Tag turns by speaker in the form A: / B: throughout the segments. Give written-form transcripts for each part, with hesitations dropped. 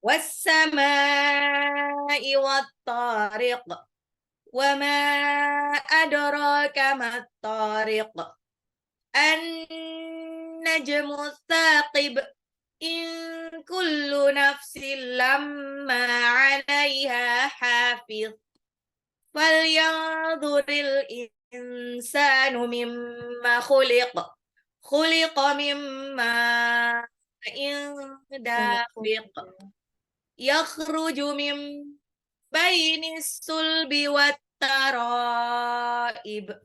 A: والسماء والطارق وما أدراك ما الطارق النجم الثاقب إن كل نفس لما عليها حافظ فلينظر الإنسان مما خلق من ماء دافق يخرج من بين الصلب والترائب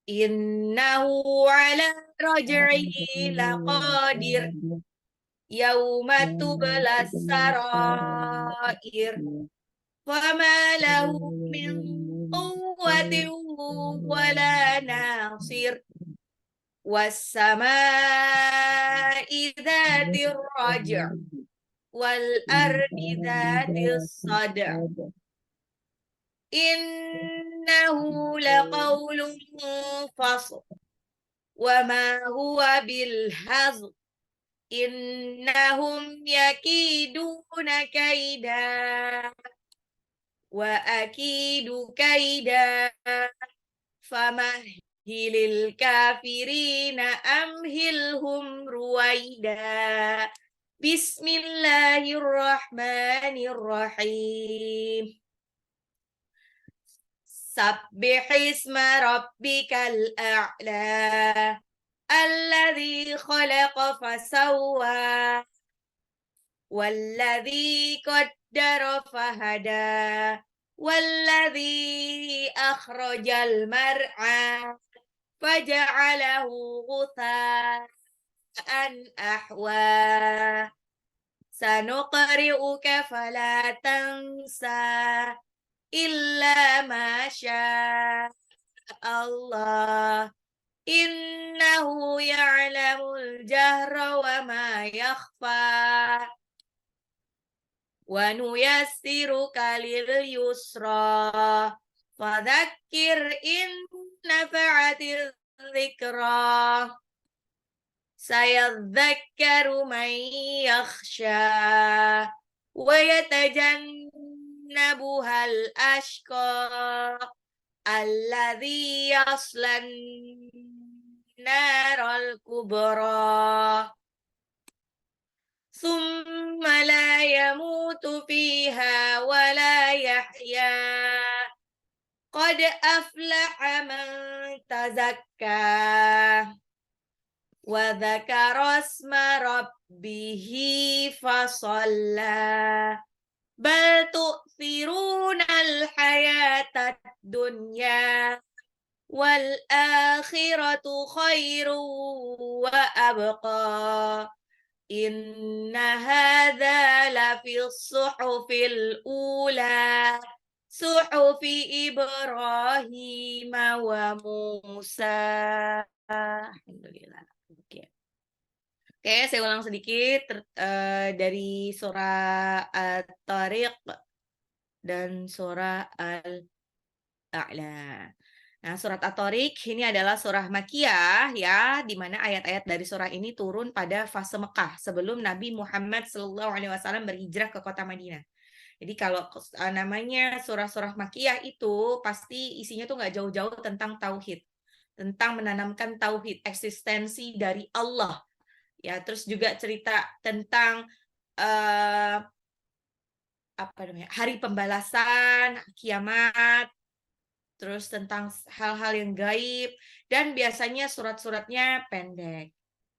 A: إنه على رجعه لقادر يوم تبلى السرائر فما له من قوة ولا ناصر والسماء ذات الرجع والأرض ذات الصدع إنه لقول فصل وما هو بالهزل إنهم يكيدون كيدا وأكيد كيدا فمهل الكافرين أمهلهم رويدا بسم الله الرحمن الرحيم سبح اسم ربك الأعلى الذي خلق فسوى والذي قدر فهدى والذي أخرج المرعى فجعله غثاء أحوى سنقرئك فلا تنسى إلا ما شاء الله إنه يعلم الجهر وما يخفى ونيسرك لليسرى فذكر إن نفعت الذكرى سيذكر من يخشى ويتجنبها الأشقى الذي يصلى النار الكبرى ثم لا يموت فيها ولا يحيا قد أفلح من تزكى وذكر اسم ربه فصلى بل تؤثرون الحياة الدنيا والآخرة خير وأبقى إن هذا لفي الصحف الأولى صحف إبراهيم وموسى. Alhamdulillah. Oke, saya ulang sedikit dari surah At-Tariq dan surah Al-A'la. Nah, surat At-Tariq ini adalah surah Makkiyah ya, di mana ayat-ayat dari surah ini turun pada fase Mekah sebelum Nabi Muhammad SAW berhijrah ke kota Madinah. Jadi kalau namanya surah-surah Makkiyah itu pasti isinya tuh nggak jauh-jauh tentang tauhid, tentang menanamkan tauhid, eksistensi dari Allah. Ya, terus juga cerita tentang hari pembalasan, kiamat, terus tentang hal-hal yang gaib, dan biasanya surat-suratnya pendek.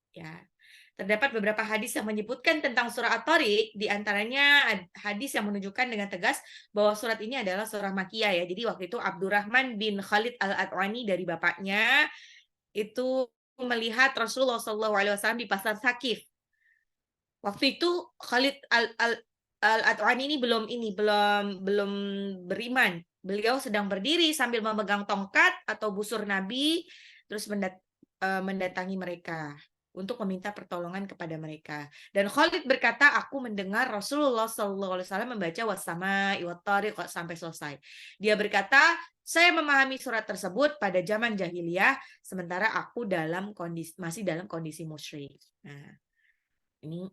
A: Ya, terdapat beberapa hadis yang menyebutkan tentang surah At-Tariq, di antaranya hadis yang menunjukkan dengan tegas bahwa surat ini adalah surah Makkiyah ya. Jadi waktu itu Abdurrahman bin Khalid Al-Adwani dari bapaknya itu melihat Rasulullah SAW di pasar Sakif. Waktu itu Khalid Al-Adwani ini belum beriman. Beliau sedang berdiri sambil memegang tongkat atau busur Nabi, terus mendatangi mereka untuk meminta pertolongan kepada mereka. Dan Khalid berkata, aku mendengar Rasulullah SAW membaca wasama iwattariq sampai selesai. Dia berkata, saya memahami surat tersebut pada zaman jahiliyah, sementara aku masih dalam kondisi musyrik. Nah, ini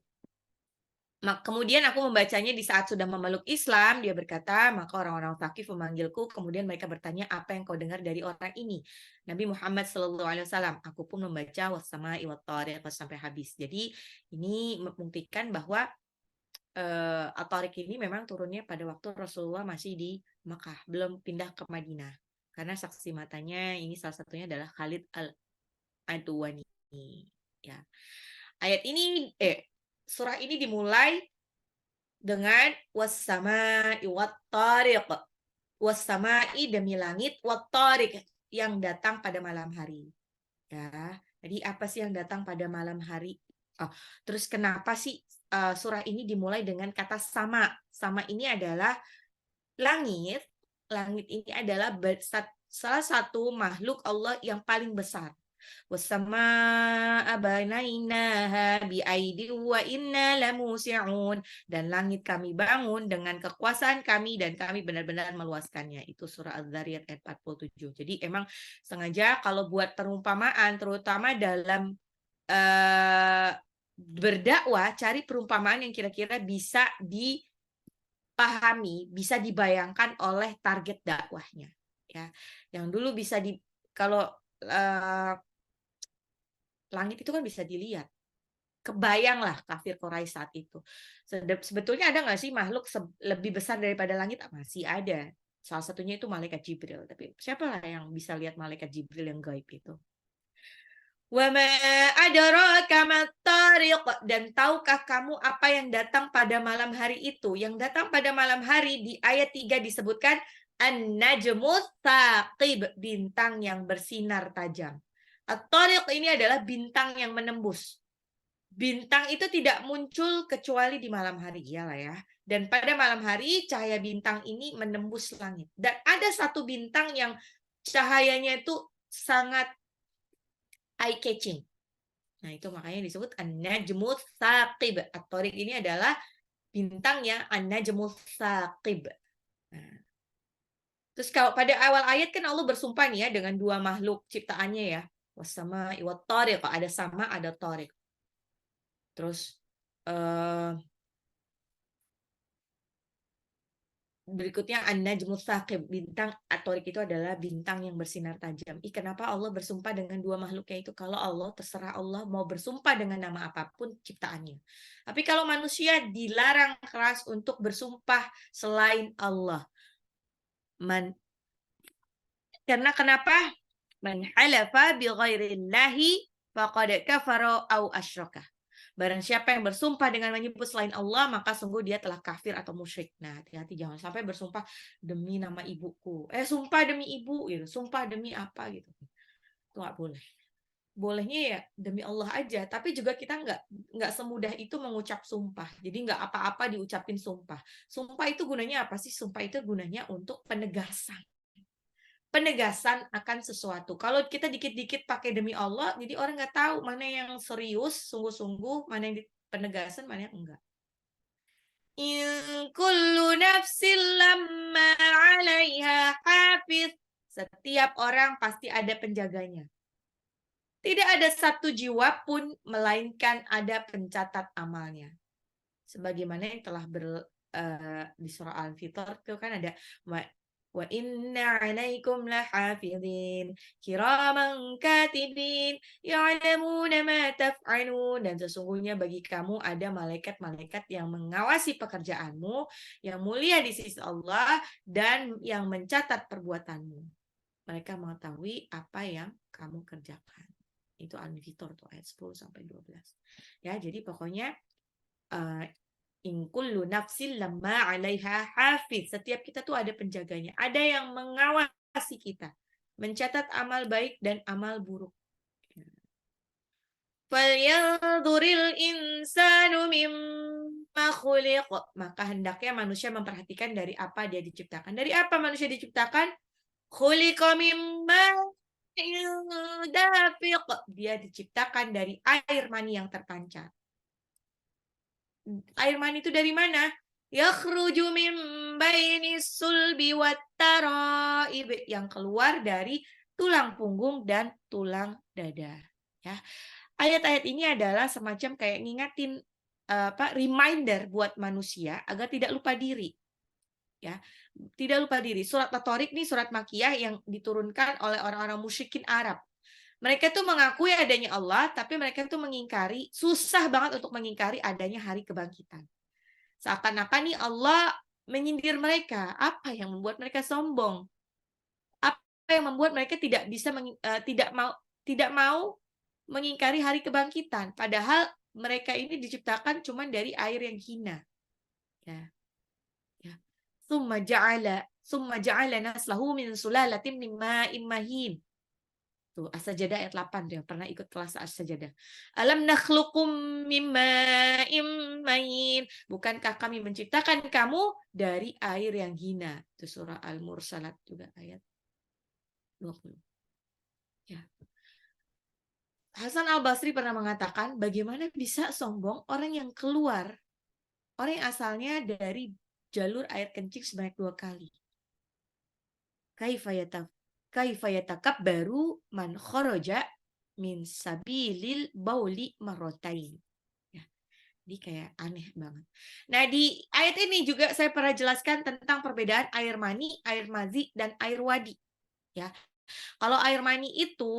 A: Kemudian aku membacanya di saat sudah memeluk Islam. Dia berkata, maka orang-orang Thaqif memanggilku. Kemudian mereka bertanya, apa yang kau dengar dari orang ini? Nabi Muhammad SAW. Aku pun membaca wassama'i wattariq sampai habis. Jadi ini membuktikan bahwa At-Tariq ini memang turunnya pada waktu Rasulullah masih di Mekah, belum pindah ke Madinah. Karena saksi matanya ini salah satunya adalah Khalid Al-Adwani. Ya. Ayat ini, surah ini dimulai dengan wassama'i wattariq. Wassama'i demi langit, wattariq yang datang pada malam hari. Ya. Jadi apa sih yang datang pada malam hari? Oh, terus kenapa sih surah ini dimulai dengan kata sama? Sama ini adalah langit. Langit ini adalah salah satu makhluk Allah yang paling besar. Wassama'a banainaha biaidi wa inna lamusi'un. Dan langit kami bangun dengan kekuasaan kami dan kami benar-benar meluaskannya. Itu surah Az-Zariyat ayat 47. Jadi emang sengaja kalau buat perumpamaan terutama dalam berdakwah, cari perumpamaan yang kira-kira bisa dipahami, bisa dibayangkan oleh target dakwahnya. Ya, yang dulu bisa kalau langit itu kan bisa dilihat. Kebayanglah kafir Quraisy saat itu. Sebetulnya ada nggak sih makhluk lebih besar daripada langit? Masih ada. Salah satunya itu malaikat Jibril. Tapi siapa lah yang bisa lihat malaikat Jibril yang gaib itu? Wa ma adraka mat-tariq. Dan tahukah kamu apa yang datang pada malam hari itu? Yang datang pada malam hari di ayat 3 disebutkan an-najmus tsaqib, bintang yang bersinar tajam. At-tariq ini adalah bintang yang menembus. Bintang itu tidak muncul kecuali di malam hari, iyalah ya. Dan pada malam hari cahaya bintang ini menembus langit. Dan ada satu bintang yang cahayanya itu sangat eye catching. Nah, itu makanya disebut an-najmus tsaqib. At-tariq ini adalah bintang yang an-najmus tsaqib. Nah, terus kalau pada awal ayat kan Allah bersumpah nih ya dengan dua makhluk ciptaannya ya. Wassama'i wat-tariq, ada sama ada tariq. Terus berikutnya an-najmus tsaqib, bintang at-tariq itu adalah bintang yang bersinar tajam. Kenapa Allah bersumpah dengan dua makhluknya itu? Kalau Allah terserah Allah mau bersumpah dengan nama apapun ciptaannya. Tapi kalau manusia dilarang keras untuk bersumpah selain Allah. Karena kenapa? Man halafa bi ghairillahi faqad kafara au asyraka. Barang siapa yang bersumpah dengan menyebut selain Allah, maka sungguh dia telah kafir atau musyrik. Nah, hati-hati jangan sampai bersumpah demi nama ibuku. Sumpah demi ibu gitu, sumpah demi apa gitu. Itu nggak boleh. Bolehnya ya demi Allah aja, tapi juga kita nggak semudah itu mengucap sumpah. Jadi nggak apa-apa diucapin sumpah. Sumpah itu gunanya apa sih? Sumpah itu gunanya untuk penegasan akan sesuatu. Kalau kita dikit-dikit pakai demi Allah, jadi orang nggak tahu mana yang serius, sungguh-sungguh, mana yang penegasan, mana yang enggak. In kullu nafsin lamma 'alaiha hafiz. Setiap orang pasti ada penjaganya. Tidak ada satu jiwa pun melainkan ada pencatat amalnya. Sebagaimana yang telah di surah Al-Fitr itu kan ada wa inna 'alaikum lahafizin kiraman katibin ya'lamuna ma taf'alun, dan sesungguhnya bagi kamu ada malaikat-malaikat yang mengawasi pekerjaanmu yang mulia di sisi Allah dan yang mencatat perbuatanmu. Mereka mengetahui apa yang kamu kerjakan. Itu Al-Fitr tuh ayat 10 sampai 12. Ya, jadi pokoknya in kullu nafsin lamma 'alaiha hafiz. Setiap kita tuh ada penjaganya, ada yang mengawasi kita, mencatat amal baik dan amal buruk. Falyanzuril insanu mimma khuliq. Maka hendaknya manusia memperhatikan dari apa dia diciptakan. Dari apa manusia diciptakan? Khuliqa mimma dafiq. Dia diciptakan dari air mani yang terpancar. Air mani itu dari mana? Yakhruju min bainis sulbi wat taraib, yang keluar dari tulang punggung dan tulang dada. Ya. Ayat-ayat ini adalah semacam kayak ngingatin reminder buat manusia agar tidak lupa diri. Ya, tidak lupa diri. Surat At-Tariq nih surat Makkiyah yang diturunkan oleh orang-orang musyrikin Arab. Mereka tuh mengakui adanya Allah, tapi mereka tuh mengingkari, susah banget untuk mengingkari adanya hari kebangkitan. Seakan-akan nih Allah menyindir mereka. Apa yang membuat mereka sombong? Apa yang membuat mereka tidak bisa tidak mau mengingkari hari kebangkitan? Padahal mereka ini diciptakan cuma dari air yang hina. Ya. Ya. Summa ja'ala naslahu min sulalatin min ma'in mahin. Tuh, As-Sajadah ayat 8 dia pernah ikut kelas As-Sajadah. Alam nakhluqum min ma'in mahin. Bukankah kami menciptakan kamu dari air yang hina? Itu surah Al-Mursalat juga ayat 20. Ya. Hasan Al-Basri pernah mengatakan, bagaimana bisa sombong orang yang keluar, orang yang asalnya dari jalur air kencing sebanyak 2 kali. Kaifa yatakabbaru man kharaja min sabilil bauli marratain. Ya, jadi kayak aneh banget. Nah, di ayat ini juga saya pernah jelaskan tentang perbedaan air mani, air mazi, dan air wadi. Ya, kalau air mani itu,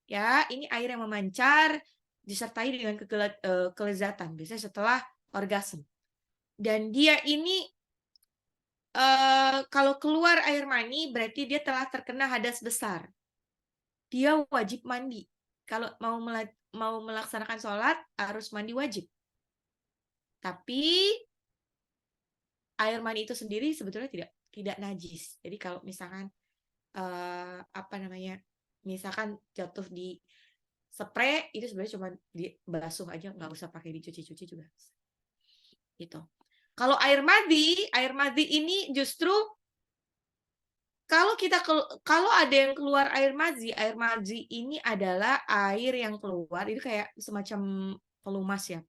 A: ya, ini air yang memancar disertai dengan kelezatan, biasanya setelah orgasme. Dan dia ini kalau keluar air mani berarti dia telah terkena hadas besar. Dia wajib mandi. Kalau mau melaksanakan sholat harus mandi wajib. Tapi air mani itu sendiri sebetulnya tidak najis. Jadi kalau misalkan misalkan jatuh di spray itu sebenarnya cuma dibasuh aja, nggak usah pakai dicuci-cuci juga. Gitu. Kalau air madhi ini justru kalau ada yang keluar air madhi ini adalah air yang keluar itu kayak semacam pelumas ya,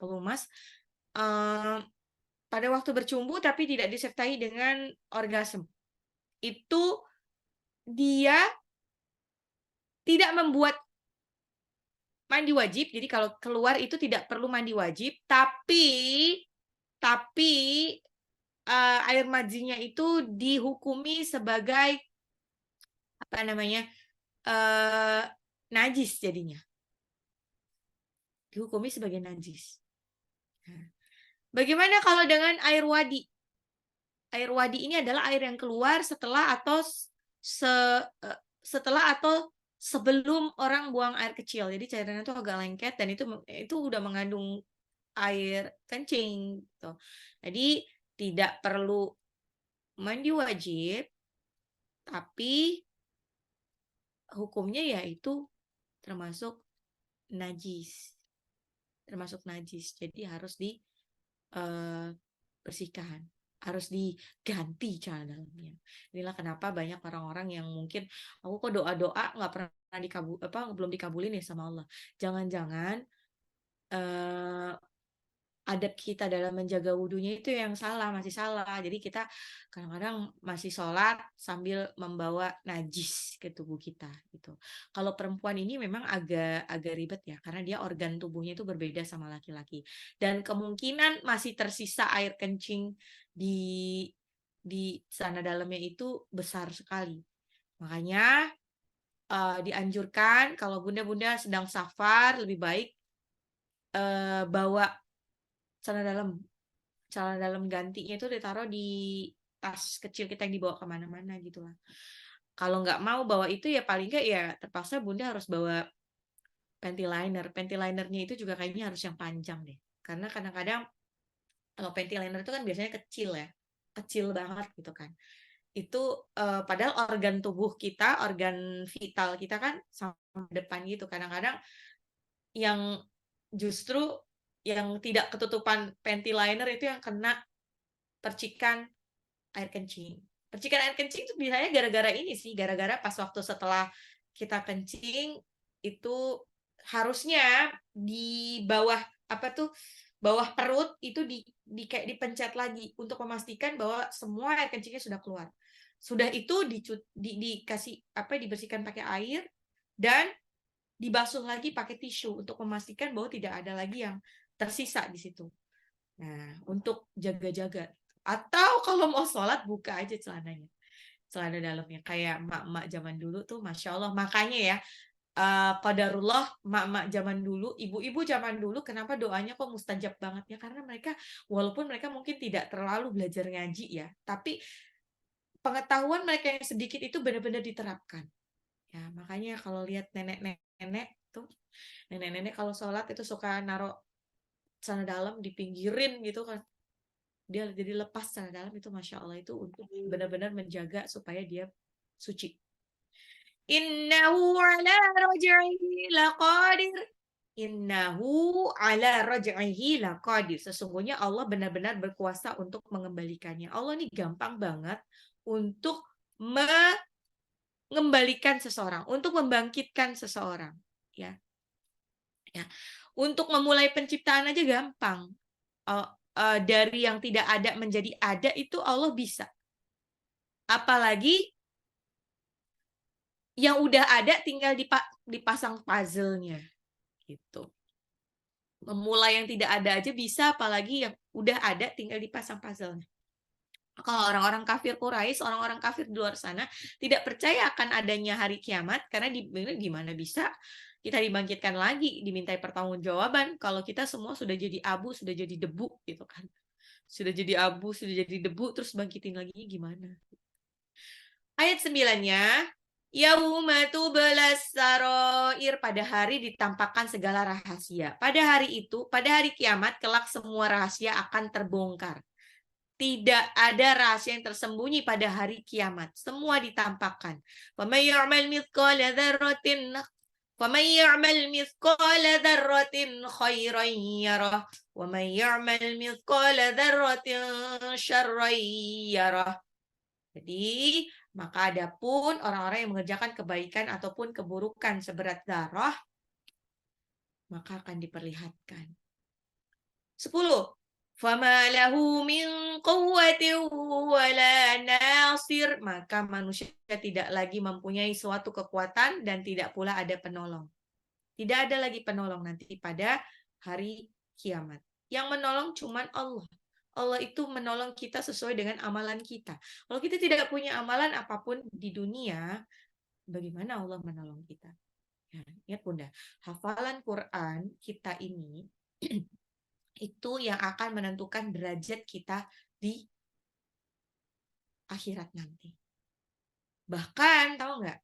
A: pada waktu bercumbu tapi tidak disertai dengan orgasme. Itu dia tidak membuat mandi wajib, jadi kalau keluar itu tidak perlu mandi wajib, tapi air madhinya itu dihukumi sebagai najis jadinya. Dihukumi sebagai najis. Bagaimana kalau dengan air wadi? Air wadi ini adalah air yang keluar setelah atau sebelum orang buang air kecil. Jadi cairannya itu agak lengket dan itu udah mengandung air kencing gitu. Jadi tidak perlu mandi wajib, tapi hukumnya yaitu termasuk najis. Jadi harus dibersihkan, harus diganti cara dalamnya. Inilah kenapa banyak orang-orang yang mungkin aku kok doa-doa nggak pernah belum dikabulin ya sama Allah. Jangan-jangan adab kita dalam menjaga wudhunya itu yang masih salah. Jadi kita kadang-kadang masih sholat sambil membawa najis ke tubuh kita gitu. Kalau perempuan ini memang agak ribet ya, karena dia organ tubuhnya itu berbeda sama laki-laki. Dan kemungkinan masih tersisa air kencing di sana dalamnya itu besar sekali. Makanya dianjurkan kalau bunda-bunda sedang safar lebih baik bawa celana dalam gantinya itu ditaruh di tas kecil kita yang dibawa kemana-mana gitu lah. Kalau nggak mau bawa itu ya paling nggak ya terpaksa bunda harus bawa panty liner. Panty linernya itu juga kayaknya harus yang panjang deh. Karena kadang-kadang kalau panty liner itu kan biasanya kecil ya, kecil banget gitu kan. Itu padahal organ tubuh kita, organ vital kita kan sama depan gitu. Kadang-kadang yang justru yang tidak ketutupan panty liner itu yang kena percikan air kencing. Percikan air kencing itu biasanya gara-gara ini sih, gara-gara pas waktu setelah kita kencing itu harusnya di bawah bawah perut itu kayak dipencet lagi untuk memastikan bahwa semua air kencingnya sudah keluar. Sudah itu dibersihkan pakai air dan dibasuh lagi pakai tisu untuk memastikan bahwa tidak ada lagi yang tersisa di situ. Nah, untuk jaga-jaga. Atau kalau mau sholat, buka aja celananya. Celana dalamnya. Kayak emak-emak zaman dulu tuh, Masya Allah. Makanya ya, qadarullah, emak-emak zaman dulu, ibu-ibu zaman dulu, kenapa doanya kok mustajab banget ya? Karena mereka, walaupun mereka mungkin tidak terlalu belajar ngaji ya, tapi pengetahuan mereka yang sedikit itu benar-benar diterapkan. Ya, makanya kalau lihat nenek-nenek tuh, nenek-nenek kalau sholat itu suka naruh celana dalam dipinggirin gitu kan. Dia jadi lepas celana dalam itu, Masya Allah, itu untuk benar-benar menjaga supaya dia suci. Innahu ala raj'ihi laqadir. Innahu ala raj'ihi laqadir. Sesungguhnya Allah benar-benar berkuasa untuk mengembalikannya. Allah ini gampang banget untuk mengembalikan seseorang, untuk membangkitkan seseorang, ya. Ya. Untuk memulai penciptaan aja gampang. Dari yang tidak ada menjadi ada itu Allah bisa. Apalagi yang udah ada tinggal dipasang puzzle-nya gitu. Memulai yang tidak ada aja bisa, apalagi yang udah ada tinggal dipasang puzzle-nya. Kalau orang-orang kafir Quraisy, orang-orang kafir di luar sana tidak percaya akan adanya hari kiamat karena gimana bisa kita dibangkitkan lagi, dimintai pertanggungjawaban kalau kita semua sudah jadi abu, sudah jadi debu gitu kan. Sudah jadi abu, sudah jadi debu, terus bangkitin lagi gimana? Ayat 9-nya, yauma tubelas saroir, pada hari ditampakkan segala rahasia. Pada hari itu, pada hari kiamat, kelak semua rahasia akan terbongkar. Tidak ada rahasia yang tersembunyi pada hari kiamat. Semua ditampakkan. وَمَنْ يَعْمَلْ مِثْقَالَ ذَرَّةٍ خَيْرًا يَرَهُ وَمَنْ يَعْمَلْ مِثْقَالَ ذَرَّةٍ شَرًّا يَرَهُ. Jadi, maka adapun orang-orang yang mengerjakan kebaikan ataupun keburukan seberat darah, maka akan diperlihatkan. 10. فَمَا لَهُ مِنْ قُوَّةٍ وَلَا نَاصِرٍ. Maka manusia tidak lagi mempunyai suatu kekuatan dan tidak pula ada penolong. Tidak ada lagi penolong nanti pada hari kiamat. Yang menolong cuman Allah. Allah itu menolong kita sesuai dengan amalan kita. Kalau kita tidak punya amalan apapun di dunia, bagaimana Allah menolong kita? Ya, ingat Bunda, hafalan Quran kita ini itu yang akan menentukan derajat kita di akhirat nanti. Bahkan, tahu nggak,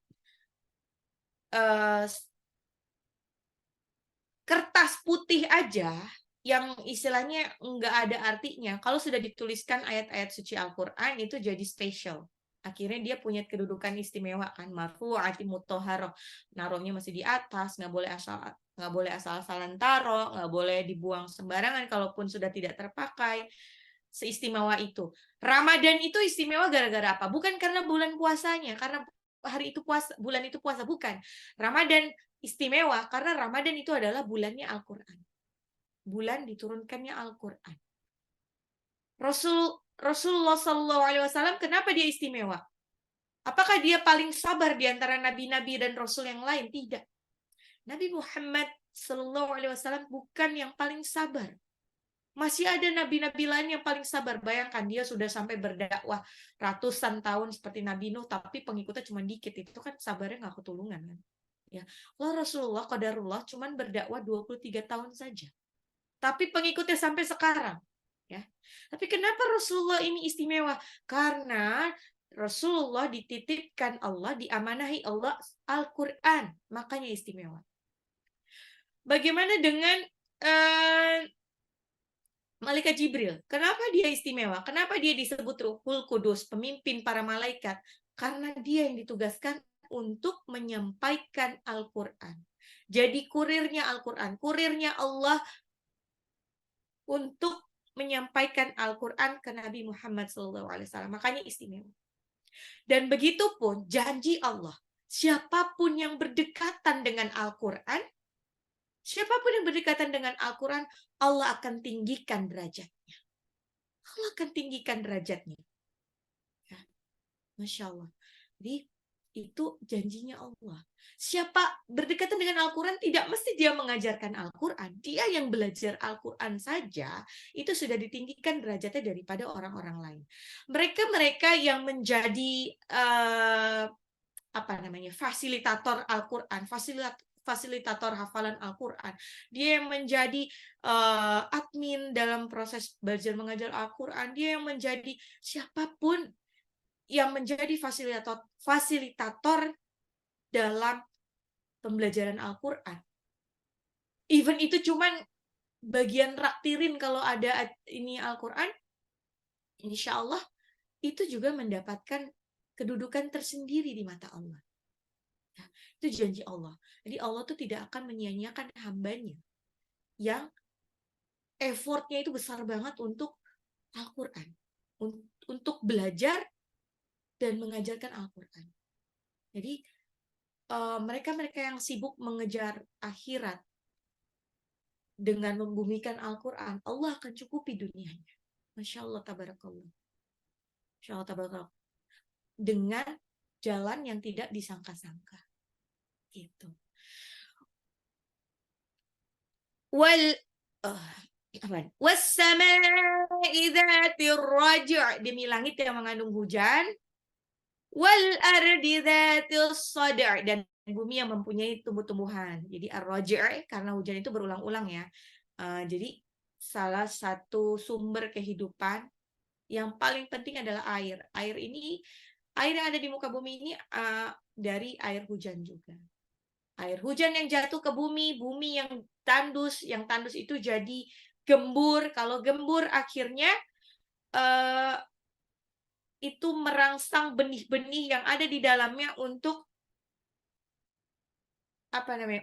A: kertas putih aja yang istilahnya nggak ada artinya, kalau sudah dituliskan ayat-ayat suci Al-Quran itu jadi spesial. Akhirnya dia punya kedudukan istimewa kan, marfu'ati mutahharah, naruhnya masih di atas, nggak boleh asal-asalan taruh, nggak boleh dibuang sembarangan kalaupun sudah tidak terpakai. Seistimewa itu. Ramadan itu istimewa gara-gara apa? Bukan karena bulan puasanya, karena hari itu puasa, bulan itu puasa, bukan. Ramadan istimewa karena Ramadan itu adalah bulannya Al-Quran. Bulan diturunkannya Al-Quran. Rasulullah SAW kenapa dia istimewa? Apakah dia paling sabar di antara nabi-nabi dan rasul yang lain? Tidak. Nabi Muhammad SAW bukan yang paling sabar. Masih ada nabi-nabi lain yang paling sabar. Bayangkan dia sudah sampai berdakwah ratusan tahun seperti Nabi Nuh, tapi pengikutnya cuma dikit. Itu kan sabarnya nggak ketulungan kan? Ya, Rasulullah qadarullah cuman berdakwah 23 tahun saja. Tapi pengikutnya sampai sekarang, ya. Tapi kenapa Rasulullah ini istimewa? Karena Rasulullah dititipkan Allah, diamanahi Allah Al-Qur'an, makanya istimewa. Bagaimana dengan Malaikat Jibril? Kenapa dia istimewa? Kenapa dia disebut Ruhul Kudus, pemimpin para malaikat? Karena dia yang ditugaskan untuk menyampaikan Al-Quran. Jadi kurirnya Al-Quran, kurirnya Allah untuk menyampaikan Al-Quran ke Nabi Muhammad SAW. Makanya istimewa. Dan begitu pun janji Allah, siapapun yang berdekatan dengan Al-Quran, siapapun yang berdekatan dengan Al-Quran, Allah akan tinggikan derajatnya. Allah akan tinggikan derajatnya. Ya. Masya Allah. Jadi Itu janjinya Allah. Siapa berdekatan dengan Al-Quran tidak mesti dia mengajarkan Al-Quran. Dia yang belajar Al-Quran saja itu sudah ditinggikan derajatnya daripada orang-orang lain. Mereka yang menjadi fasilitator Al-Quran, fasilitator hafalan Al-Quran. Dia yang menjadi admin dalam proses belajar mengajar Al-Quran. Dia yang menjadi siapapun yang menjadi fasilitator dalam pembelajaran Al-Quran. Even itu cuman bagian raktirin kalau ada ini Al-Quran, insya Allah itu juga mendapatkan kedudukan tersendiri di mata Allah. Ya, itu janji Allah. Jadi Allah tuh tidak akan menyia-nyiakan hambanya yang effortnya itu besar banget untuk Al-Quran, untuk belajar dan mengajarkan Al-Quran. Jadi mereka-mereka yang sibuk mengejar akhirat dengan membumikan Al-Quran, Allah akan cukupi dunianya. Masya Allah, tabarakallah. Masya Allah, tabarakallah. Dengan jalan yang tidak disangka-sangka. Gitu. Wassama'i dzatir raji', demi langit yang mengandung hujan. Wal ardi dzatis sad', dan bumi yang mempunyai tumbuh-tumbuhan. Jadi ar-raji' karena hujan itu berulang-ulang ya. Jadi salah satu sumber kehidupan yang paling penting adalah air. Air yang ada di muka bumi ini dari air hujan juga. Air hujan yang jatuh ke bumi, bumi yang tandus itu jadi gembur. Kalau gembur akhirnya itu merangsang benih-benih yang ada di dalamnya untuk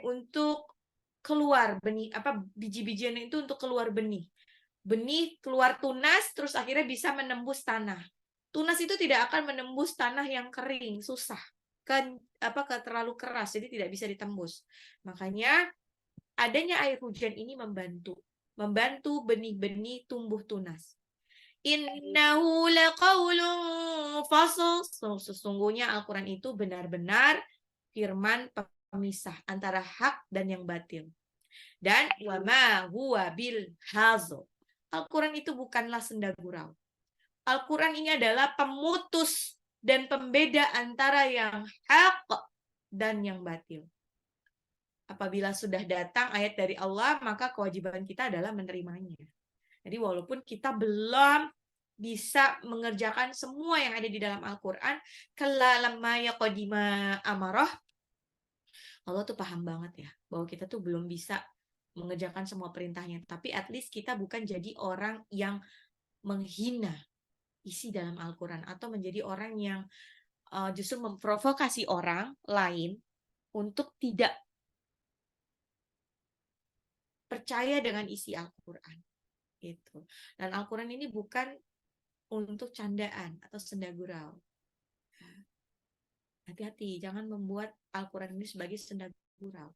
A: untuk keluar benih, biji-bijian itu untuk keluar benih. Benih keluar tunas, terus akhirnya bisa menembus tanah. Tunas itu tidak akan menembus tanah yang kering, susah. Terlalu keras, jadi tidak bisa ditembus. Makanya adanya air hujan ini membantu benih-benih tumbuh tunas. Innahu laqaulun fasl. Sesungguhnya Al-Quran itu benar-benar firman pemisah antara hak dan yang batil. Dan wama huwa bil hazl. Al-Quran itu bukanlah senda gurau. Al-Quran ini adalah pemutus dan pembeda antara yang hak dan yang batil. Apabila sudah datang ayat dari Allah, maka kewajiban kita adalah menerimanya. Jadi walaupun kita belum bisa mengerjakan semua yang ada di dalam Al-Quran, kalalama yaqadima amarah, Allah tuh paham banget ya, bahwa kita tuh belum bisa mengerjakan semua perintahnya. Tapi at least kita bukan jadi orang yang menghina isi dalam Al-Quran, atau menjadi orang yang justru memprovokasi orang lain untuk tidak percaya dengan isi Al-Quran. Gitu. Dan Al-Quran ini bukan untuk candaan atau senda gurau. Hati-hati, jangan membuat Al-Quran ini sebagai senda gurau.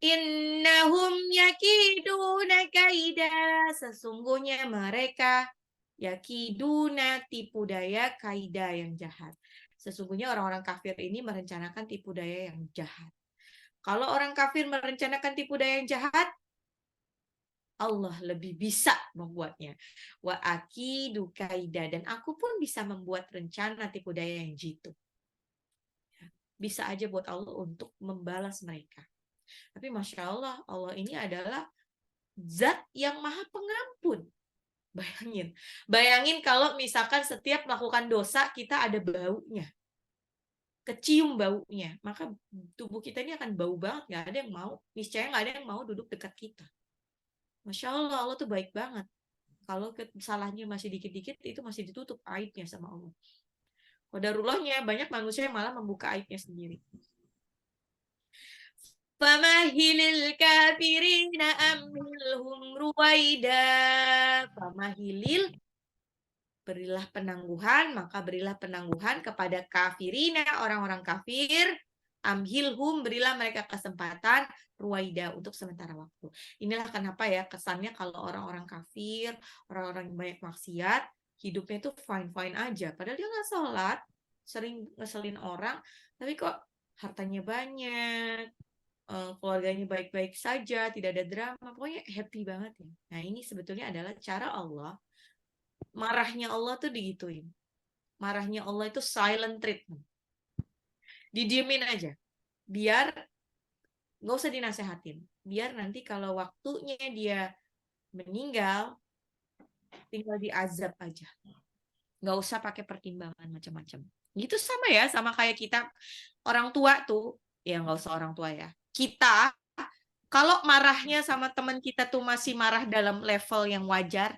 A: Innahum yakiduna kaida. Sesungguhnya mereka yakiduna, tipu daya, kaida yang jahat. Sesungguhnya orang-orang kafir ini merencanakan tipu daya yang jahat. Kalau orang kafir merencanakan tipu daya yang jahat, Allah lebih bisa membuatnya. Wa akidu kaida, dan aku pun bisa membuat rencana tipu daya yang jitu. Bisa aja buat Allah untuk membalas mereka. Tapi Masya Allah, Allah ini adalah zat yang maha pengampun. Bayangin kalau misalkan setiap melakukan dosa kita ada baunya, kecium baunya, maka tubuh kita ini akan bau banget, nggak ada yang mau, niscaya nggak ada yang mau duduk dekat kita. Masya Allah, Allah tuh baik banget. Kalau kesalahannya masih dikit-dikit, itu masih ditutup aibnya sama Allah. Qadarullahnya, banyak manusia yang malah membuka aibnya sendiri. Famahilil kafirina amhilhum ruwaida. Famahilil, berilah penangguhan, maka berilah penangguhan kepada kafirina, orang-orang kafir. Amhilhum, berilah mereka kesempatan ruwaida, untuk sementara waktu. Inilah kenapa ya kesannya kalau orang-orang kafir, orang-orang yang banyak maksiat, hidupnya itu fine-fine aja. Padahal dia nggak sholat, sering ngeselin orang, tapi kok hartanya banyak, keluarganya baik-baik saja, tidak ada drama, pokoknya happy banget ya. Nah, ini sebetulnya adalah cara Allah. Marahnya Allah tuh digituin. Marahnya Allah itu silent treatment. Didiemin aja. Biar nggak usah dinasehatin. Biar nanti kalau waktunya dia meninggal, tinggal diazab aja. Nggak usah pakai pertimbangan macam-macam. Gitu sama ya, sama kayak kita orang tua tuh, ya nggak usah orang tua ya. Kita kalau marahnya sama teman kita tuh masih marah dalam level yang wajar,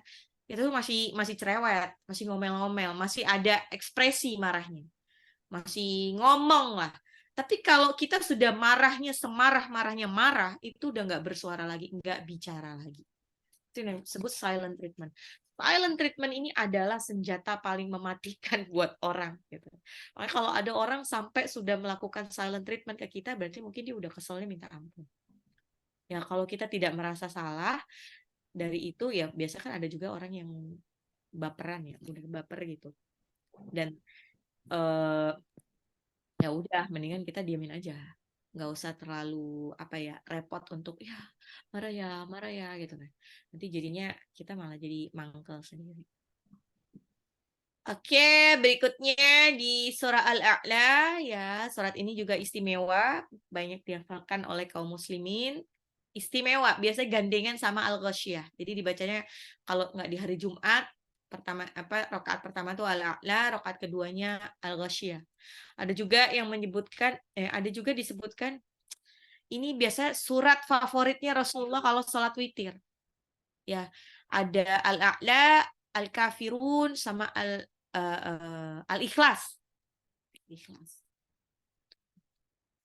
A: itu masih masih cerewet, masih ngomel-ngomel, masih ada ekspresi marahnya, masih ngomong lah. Tapi kalau kita sudah marahnya semarah-marahnya marah, itu udah nggak bersuara lagi, nggak bicara lagi. Itu yang disebut silent treatment. Silent treatment ini adalah senjata paling mematikan buat orang. Gitu. Makanya kalau ada orang sampai sudah melakukan silent treatment ke kita, berarti mungkin dia udah keselnya minta ampun. Ya kalau kita tidak merasa salah dari itu, ya biasa kan ada juga orang yang baperan ya, udah baper gitu. Dan ya udah, mendingan kita diamin aja. Nggak usah terlalu apa ya repot untuk ya marah ya gitu kan. Nanti jadinya kita malah jadi mangkel sendiri. Oke, berikutnya di surah Al-A'la ya. Surat ini juga istimewa, banyak dihafalkan oleh kaum muslimin. Istimewa, biasanya gandengan sama Al-Ghasyiyah. Jadi dibacanya kalau nggak di hari Jumat, pertama apa rakaat pertama tuh Al-A'la, rakaat keduanya Al-Ghasyiyah. Ada juga yang menyebutkan ada juga disebutkan ini biasa surat favoritnya Rasulullah kalau sholat witir. Ya, ada Al-A'la, Al-Kafirun sama Al-Ikhlas. Ikhlas.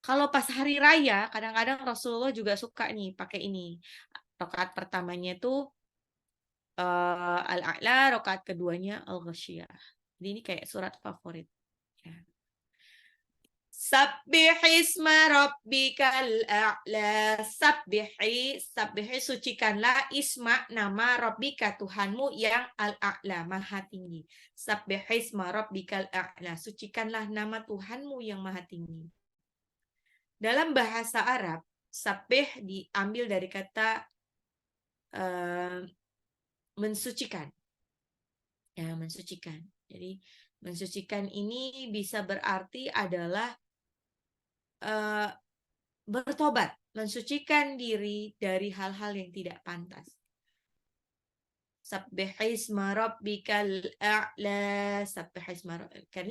A: Kalau pas hari raya, kadang-kadang Rasulullah juga suka nih pakai ini. Rakaat pertamanya tuh Al-A'la, rakaat keduanya Al-Ghasyiyah. Jadi ini kayak surat favorit. Ya. Sabbihisma rabbikal a'la. Sabbihi sucikanlah isma nama rabbika Tuhanmu yang al-a'la maha tinggi. Sabbihisma rabbikal a'la. Sucikanlah nama Tuhanmu yang maha tinggi. Dalam bahasa Arab, sabbih diambil dari kata mensucikan. Ya, mensucikan. Jadi mensucikan ini bisa berarti adalah bertobat, mensucikan diri dari hal-hal yang tidak pantas. Sabbihisma rabbikal a'la, sabbihisma rabbikal.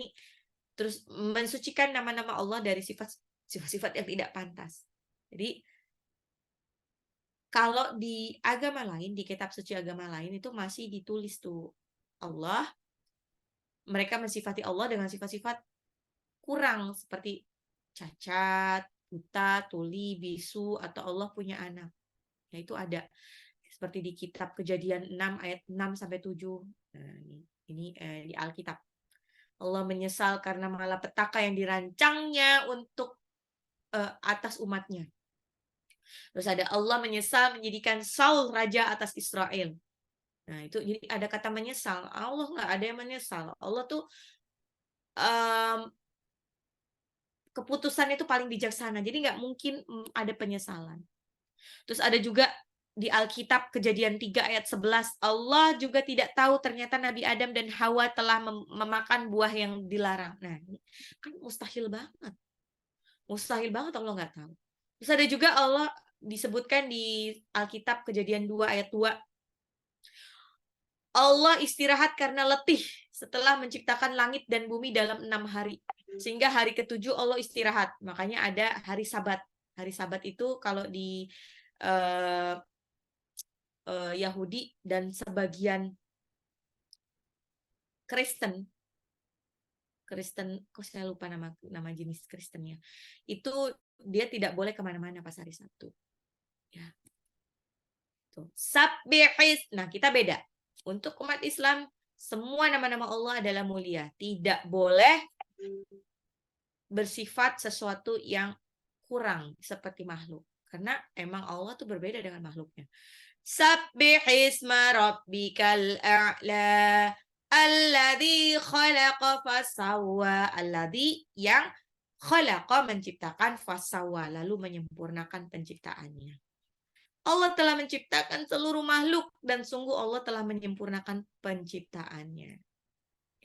A: Terus mensucikan nama-nama Allah dari sifat-sifat yang tidak pantas. Jadi kalau di agama lain, di kitab suci agama lain itu masih ditulis tuh Allah, mereka mensifati Allah dengan sifat-sifat kurang seperti cacat, buta, tuli, bisu, atau Allah punya anak. Nah, itu ada seperti di kitab Kejadian 6 ayat 6 sampai 7. Nah, ini di Alkitab. Allah menyesal karena malapetaka yang dirancangnya untuk atas umatnya. Terus ada Allah menyesal menjadikan Saul raja atas Israel. Nah, itu jadi ada kata menyesal. Allah nggak ada yang menyesal. Allah tuh keputusan itu paling bijaksana. Jadi nggak mungkin ada penyesalan. Terus ada juga di Alkitab Kejadian 3 ayat 11, Allah juga tidak tahu ternyata Nabi Adam dan Hawa telah memakan buah yang dilarang. Nah, ini kan mustahil banget. Mustahil banget Allah nggak tahu. Terus ada juga Allah disebutkan di Alkitab Kejadian 2 ayat 2, Allah istirahat karena letih setelah menciptakan langit dan bumi dalam 6 hari. Sehingga hari ke-7 Allah istirahat. Makanya ada hari Sabat. Hari Sabat itu kalau di Yahudi dan sebagian Kristen, kok saya lupa nama jenis Kristennya, itu dia tidak boleh kemana-mana pas hari Sabtu. Ya. Tuh. Sabbihis. Nah, kita beda. Untuk umat Islam, semua nama-nama Allah adalah mulia. Tidak boleh bersifat sesuatu yang kurang seperti makhluk. Karena emang Allah tuh berbeda dengan makhluknya. Sabbihisma rabbikal a'la. Alladzi khalaqa fasawwa. Alladzi yang khalaqa menciptakan, fasawwa lalu menyempurnakan penciptaannya. Allah telah menciptakan seluruh makhluk dan sungguh Allah telah menyempurnakan penciptaannya.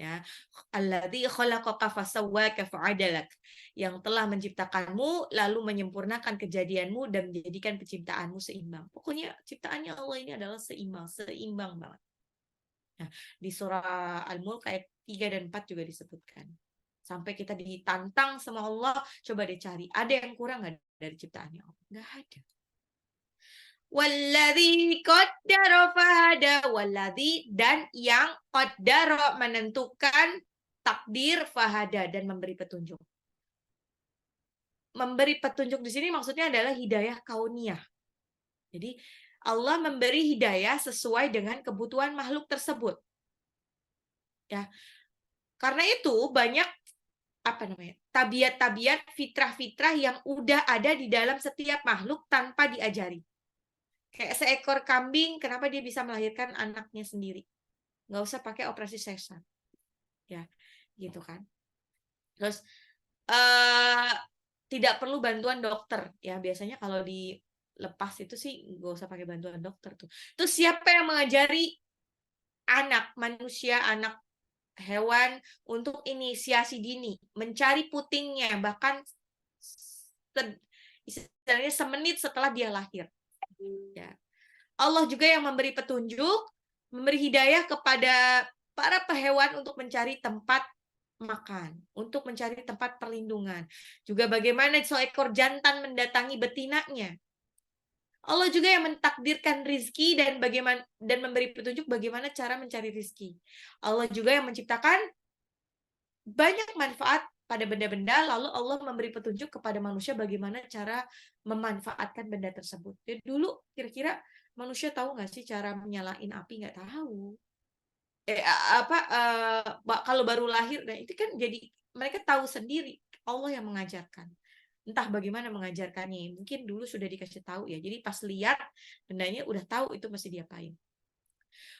A: Ya, alladzi khalaqaka fasawwaka fa'adalak, yang telah menciptakanmu lalu menyempurnakan kejadianmu dan menjadikan penciptaanmu seimbang. Pokoknya ciptaannya Allah ini adalah seimbang banget. Nah, di surah Al-Mulk ayat 3 dan 4 juga disebutkan. Sampai kita ditantang sama Allah, coba dicari, ada yang kurang nggak dari ciptaannya Allah? Nggak ada. Walladzi qaddara fahada, walladzi dan yang qaddara menentukan takdir, fahada dan memberi petunjuk. Memberi petunjuk di sini maksudnya adalah hidayah kauniyah. Jadi Allah memberi hidayah sesuai dengan kebutuhan makhluk tersebut. Ya. Karena itu banyak tabiat-tabiat, fitrah-fitrah yang udah ada di dalam setiap makhluk tanpa diajari. Kayak seekor kambing, kenapa dia bisa melahirkan anaknya sendiri? Nggak usah pakai operasi sesar. Ya, gitu kan. Terus, tidak perlu bantuan dokter. Ya, biasanya kalau dilepas itu sih nggak usah pakai bantuan dokter tuh. Terus siapa yang mengajari anak manusia, anak hewan untuk inisiasi dini, mencari putingnya, bahkan istilahnya semenit setelah dia lahir. Ya. Allah juga yang memberi petunjuk, memberi hidayah kepada para pehewan untuk mencari tempat makan, untuk mencari tempat perlindungan. Juga bagaimana seekor jantan mendatangi betinanya. Allah juga yang mentakdirkan rizki dan bagaimana dan memberi petunjuk bagaimana cara mencari rizki. Allah juga yang menciptakan banyak manfaat pada benda-benda, lalu Allah memberi petunjuk kepada manusia bagaimana cara memanfaatkan benda tersebut. Jadi dulu kira-kira manusia tahu nggak sih cara menyalain api? Nggak tahu. Kalau baru lahir, nah itu kan jadi mereka tahu sendiri. Allah yang mengajarkan. Entah bagaimana mengajarkannya. Mungkin dulu sudah dikasih tahu ya. Jadi pas lihat bendanya udah tahu itu mesti diapain.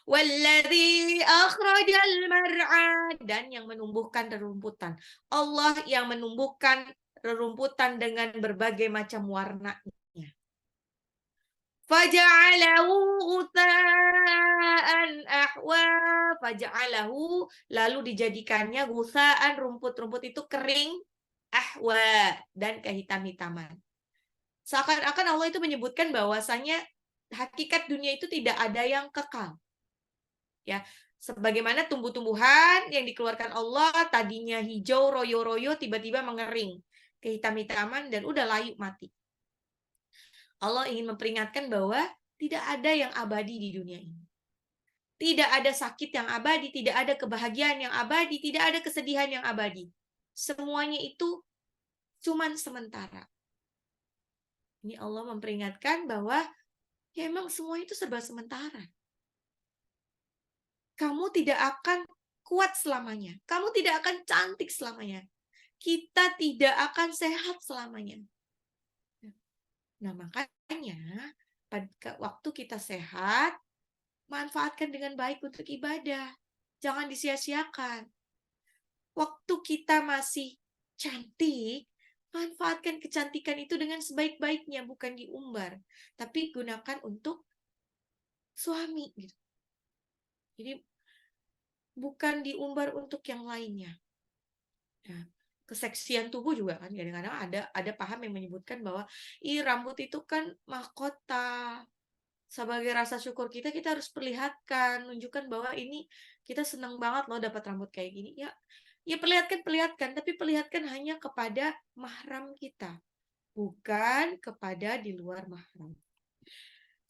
A: Walladzi akhrajal mar'a, dan yang menumbuhkan rerumputan. Allah yang menumbuhkan rerumputan dengan berbagai macam warnanya. Faja'alahu utsa'an ahwa, faja'alahu lalu dijadikannya gusaan, rumput-rumput itu kering, ahwa dan kehitam-hitaman. Seakan-akan Allah itu menyebutkan bahwasanya hakikat dunia itu tidak ada yang kekal. Ya, sebagaimana tumbuh-tumbuhan yang dikeluarkan Allah tadinya hijau royo-royo tiba-tiba mengering, kehitam-hitaman dan udah layu mati. Allah ingin memperingatkan bahwa tidak ada yang abadi di dunia ini. Tidak ada sakit yang abadi, tidak ada kebahagiaan yang abadi, tidak ada kesedihan yang abadi. Semuanya itu cuman sementara. Ini Allah memperingatkan bahwa ya emang semua itu serba sementara. Kamu tidak akan kuat selamanya. Kamu tidak akan cantik selamanya. Kita tidak akan sehat selamanya. Nah, makanya pada waktu kita sehat, manfaatkan dengan baik untuk ibadah. Jangan disia-siakan. Waktu kita masih cantik, manfaatkan kecantikan itu dengan sebaik-baiknya, bukan diumbar, tapi gunakan untuk suami gitu. Jadi bukan diumbar untuk yang lainnya. Ya. Keseksian tubuh juga kan kadang-kadang ada paham yang menyebutkan bahwa rambut itu kan mahkota. Sebagai rasa syukur kita harus perlihatkan, menunjukkan bahwa ini kita senang banget loh dapat rambut kayak gini. Ya perlihatkan, tapi perlihatkan hanya kepada mahram kita, bukan kepada di luar mahram.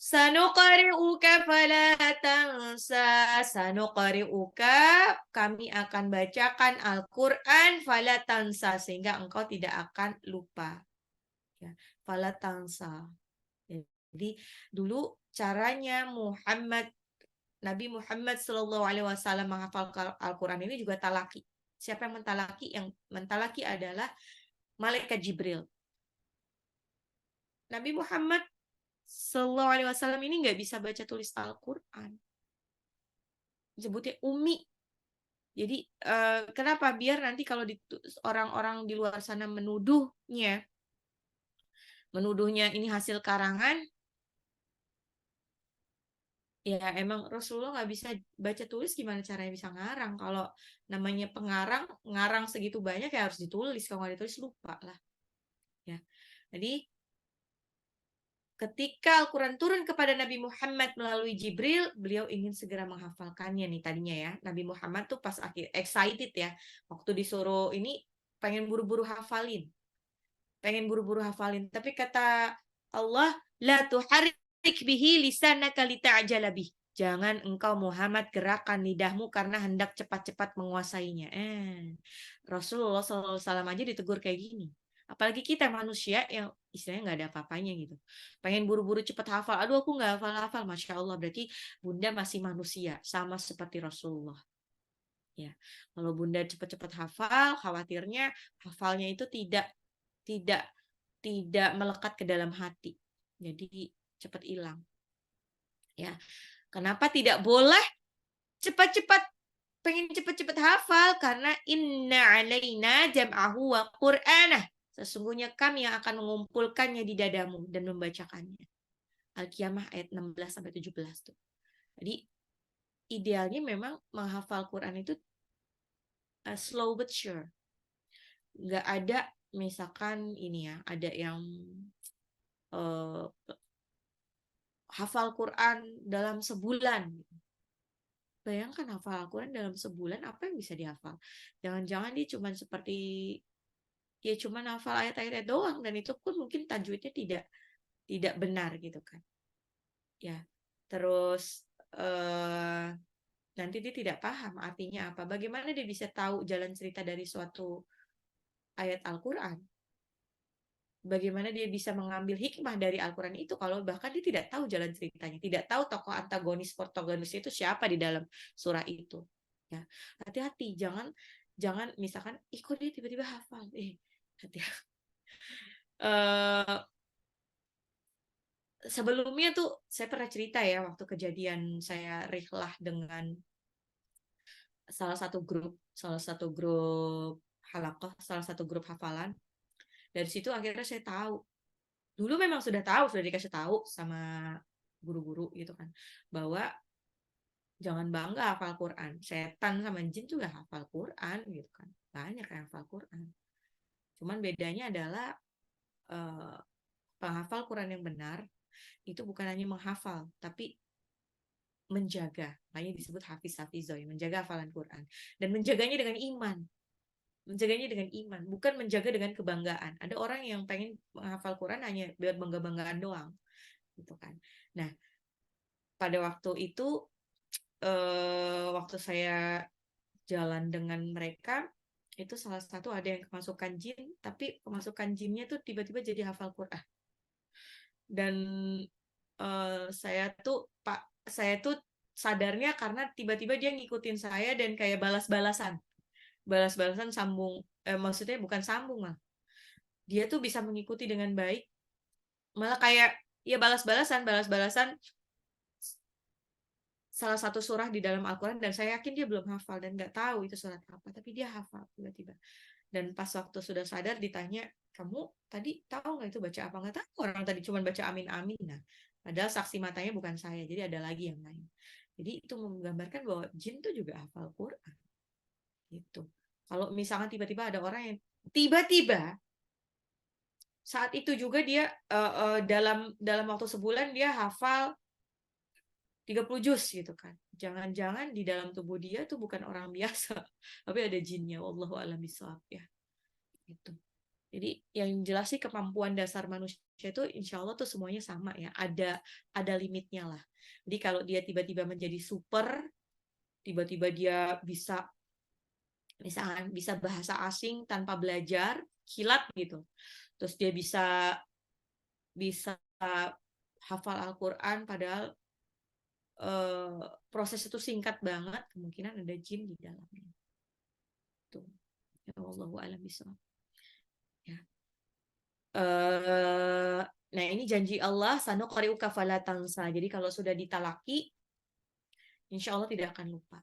A: Sanuqari'uka fala tansa. Sanuqari'uka, kami akan bacakan Al-Quran fala tansa, sehingga engkau tidak akan lupa. Ya, fala tansa. Jadi dulu caranya Nabi Muhammad SAW menghafal Al-Quran ini juga talaki. Siapa yang mentalaki? Yang mentalaki adalah malaikat Jibril. Nabi Muhammad SAW ini nggak bisa baca tulis Al-Quran. Disebutnya Umi. Jadi kenapa? Biar nanti kalau orang-orang di luar sana menuduhnya ini hasil karangan, ya emang Rasulullah nggak bisa baca tulis, gimana caranya bisa ngarang? Kalau namanya pengarang, ngarang segitu banyak ya harus ditulis. Kalau nggak ditulis lupa lah. Ya, jadi ketika Al-Quran turun kepada Nabi Muhammad melalui Jibril, beliau ingin segera menghafalkannya nih tadinya ya. Nabi Muhammad tuh pas akhir excited ya, waktu disuruh ini pengen buru-buru hafalin. Pengen buru-buru hafalin. Tapi kata Allah, la tuharrik bihi lisanaka lita'jala bih. Jangan engkau Muhammad gerakkan lidahmu karena hendak cepat-cepat menguasainya. Rasulullah SAW aja ditegur kayak gini. Apalagi kita manusia yang istilahnya nggak ada apa-apanya gitu. Pengen buru-buru cepat hafal. Aduh aku nggak hafal-hafal. Masya Allah, berarti Bunda masih manusia. Sama seperti Rasulullah. Ya, kalau Bunda cepat-cepat hafal, khawatirnya hafalnya itu tidak tidak melekat ke dalam hati. Jadi cepat hilang. Ya. Kenapa tidak boleh cepat-cepat pengen cepat-cepat hafal? Karena inna alaina jam'ahu wa qur'anah. Sesungguhnya kami yang akan mengumpulkannya di dadamu dan membacakannya. Al-Qiyamah ayat 16 sampai 17 tuh. Jadi idealnya memang menghafal Quran itu slow but sure. Nggak ada misalkan ini ya, ada yang uh, hafal Quran dalam sebulan. Bayangkan hafal Al-Quran dalam sebulan, apa yang bisa dihafal? Jangan-jangan dia cuma seperti, ya cuma hafal ayat-ayat doang, dan itu pun mungkin tajwidnya tidak benar gitu kan. Ya, terus nanti dia tidak paham artinya apa. Bagaimana dia bisa tahu jalan cerita dari suatu ayat Al-Quran? Bagaimana dia bisa mengambil hikmah dari Al-Quran itu kalau bahkan dia tidak tahu jalan ceritanya, tidak tahu tokoh antagonis protagonis itu siapa di dalam surah itu. Ya, hati-hati, jangan misalkan, kok dia tiba-tiba hafal, hati. Sebelumnya tuh saya pernah cerita ya waktu kejadian saya rihlah dengan salah satu grup halakoh, salah satu grup hafalan. Dari situ akhirnya saya tahu. Dulu memang sudah dikasih tahu sama guru-guru gitu kan, bahwa jangan bangga hafal Quran. Setan sama jin juga hafal Quran gitu kan. Banyak yang hafal Quran. Cuman bedanya adalah penghafal Quran yang benar itu bukan hanya menghafal, tapi menjaga. Makanya disebut hafiz-hafizoi, menjaga hafalan Quran. Dan menjaganya dengan iman. Menjaganya dengan iman, bukan menjaga dengan kebanggaan. Ada orang yang pengen menghafal Quran hanya biar bangga-banggaan doang. Gitu kan. Nah, pada waktu itu waktu saya jalan dengan mereka itu salah satu ada yang kemasukan jin, tapi kemasukan jinnya tuh tiba-tiba jadi hafal Quran. Dan saya tuh sadarnya karena tiba-tiba dia ngikutin saya dan kayak balas-balasan sambung, maksudnya bukan sambung lah, dia tuh bisa mengikuti dengan baik, malah kayak ya balas-balasan salah satu surah di dalam Al-Quran, dan saya yakin dia belum hafal dan nggak tahu itu surat apa, tapi dia hafal tiba-tiba. Dan pas waktu sudah sadar ditanya, kamu tadi tahu nggak itu baca apa? Nggak tahu, orang tadi cuma baca amin amin. Nah, padahal saksi matanya bukan saya, jadi ada lagi yang lain. Jadi itu menggambarkan bahwa jin tuh juga hafal Quran. Gitu. Kalau misalkan tiba-tiba ada orang yang tiba-tiba saat itu juga dia dalam waktu sebulan dia hafal 30 juz gitu kan. Jangan-jangan di dalam tubuh dia tuh bukan orang biasa, tapi ada jinnya. Wallahu a'lam bishawab ya. Gitu. Jadi yang jelas sih kemampuan dasar manusia itu insya Allah tuh semuanya sama ya. Ada limitnya lah. Jadi kalau dia tiba-tiba menjadi super, tiba-tiba dia bisa misalkan bisa bahasa asing tanpa belajar, kilat gitu. Terus dia bisa hafal Al-Quran padahal proses itu singkat banget, kemungkinan ada jin di dalamnya. Tuh. Ya Allahu a'lam bishawab. Ya. Nah ini janji Allah, sanuqri'uka fala tansa. Jadi kalau sudah ditalaki, insya Allah tidak akan lupa.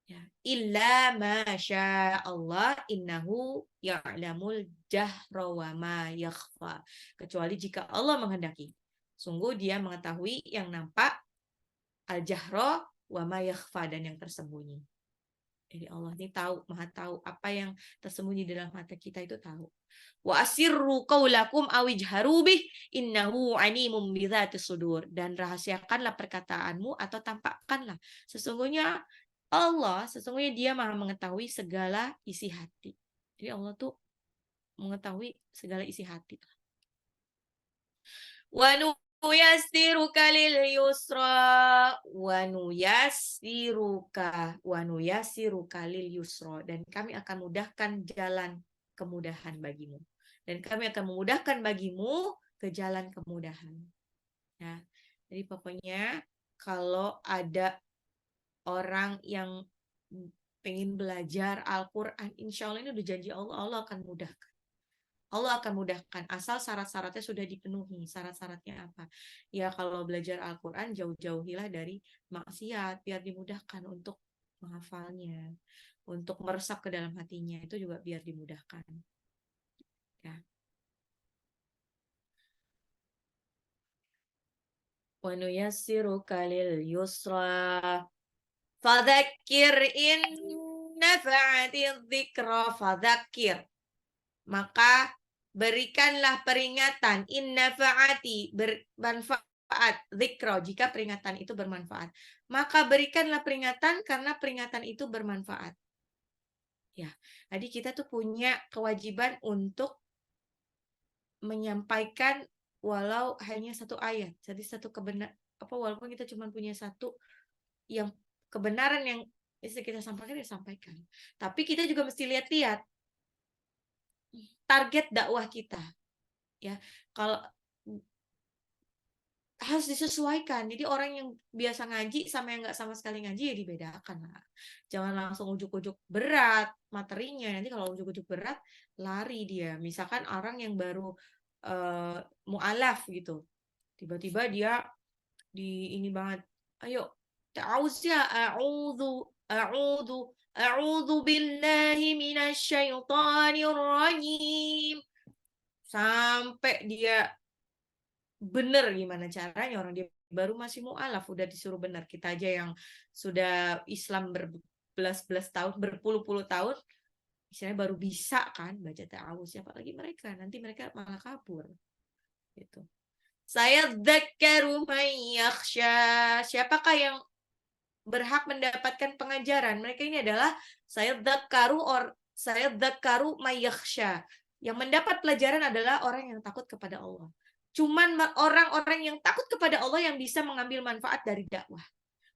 A: Ya, illa masya Allah innahu ya'lamul jahra wa ma yakhfa. Kecuali jika Allah menghendaki. Sungguh dia mengetahui yang nampak, al-jahra wa ma yakhfa, dan yang tersembunyi. Jadi Allah ini tahu, maha tahu apa yang tersembunyi dalam hati kita itu tahu. Wa asirru qaulakum awijharu bih innahu animum bidzatis sudur. Dan rahasiakanlah perkataanmu atau tampakkanlah. Sesungguhnya dia maha mengetahui segala isi hati. Jadi Allah tuh mengetahui segala isi hati. Wa nuyassiruka lil yusra wa nuyassiruka lil yusra, dan kami akan mudahkan jalan kemudahan bagimu. Dan kami akan memudahkan bagimu ke jalan kemudahan. Ya. Jadi pokoknya kalau ada orang yang pengen belajar Al-Quran, insya Allah ini udah janji Allah, Allah akan mudahkan. Allah akan mudahkan, asal syarat-syaratnya sudah dipenuhi. Syarat-syaratnya apa? Ya kalau belajar Al-Quran, jauh-jauhilah dari maksiat, biar dimudahkan untuk menghafalnya, untuk meresap ke dalam hatinya, itu juga biar dimudahkan. Ya. Wa nuyassiruka lil yusra fadzakir in nafa'ati dzikra fadzakir. Maka berikanlah peringatan in nafa'ati, bermanfaat, dzikra jika peringatan itu bermanfaat. Maka berikanlah peringatan karena peringatan itu bermanfaat. Ya, jadi kita tuh punya kewajiban untuk menyampaikan walau hanya satu ayat. Jadi satu walaupun kita cuma punya satu yang kebenaran yang bisa kita sampaikan, ya sampaikan. Tapi kita juga mesti lihat-lihat target dakwah kita. Ya, kalau harus disesuaikan. Jadi orang yang biasa ngaji sama yang nggak sama sekali ngaji ya dibedakan lah. Jangan langsung ujuk-ujuk berat materinya. Nanti kalau ujuk-ujuk berat lari dia. Misalkan orang yang baru mu'alaf gitu. Tiba-tiba dia di ini banget. Ayo, ta'awuz ya, a'udzu billahi minasyaitonir rajim. Sampai dia bener gimana caranya, orang dia baru masih mu'alaf udah disuruh bener. Kita aja yang sudah Islam berbelas-belas tahun, berpuluh-puluh tahun, misalnya baru bisa kan baca ta'awuz. Siapa lagi mereka? Nanti mereka malah kabur. Gitu. Saya dzakkaru may yakhsha. Siapakah yang berhak mendapatkan pengajaran? Mereka ini adalah saya dzakkaru may yakhsha. Yang mendapat pelajaran adalah orang yang takut kepada Allah. Cuman orang-orang yang takut kepada Allah yang bisa mengambil manfaat dari dakwah.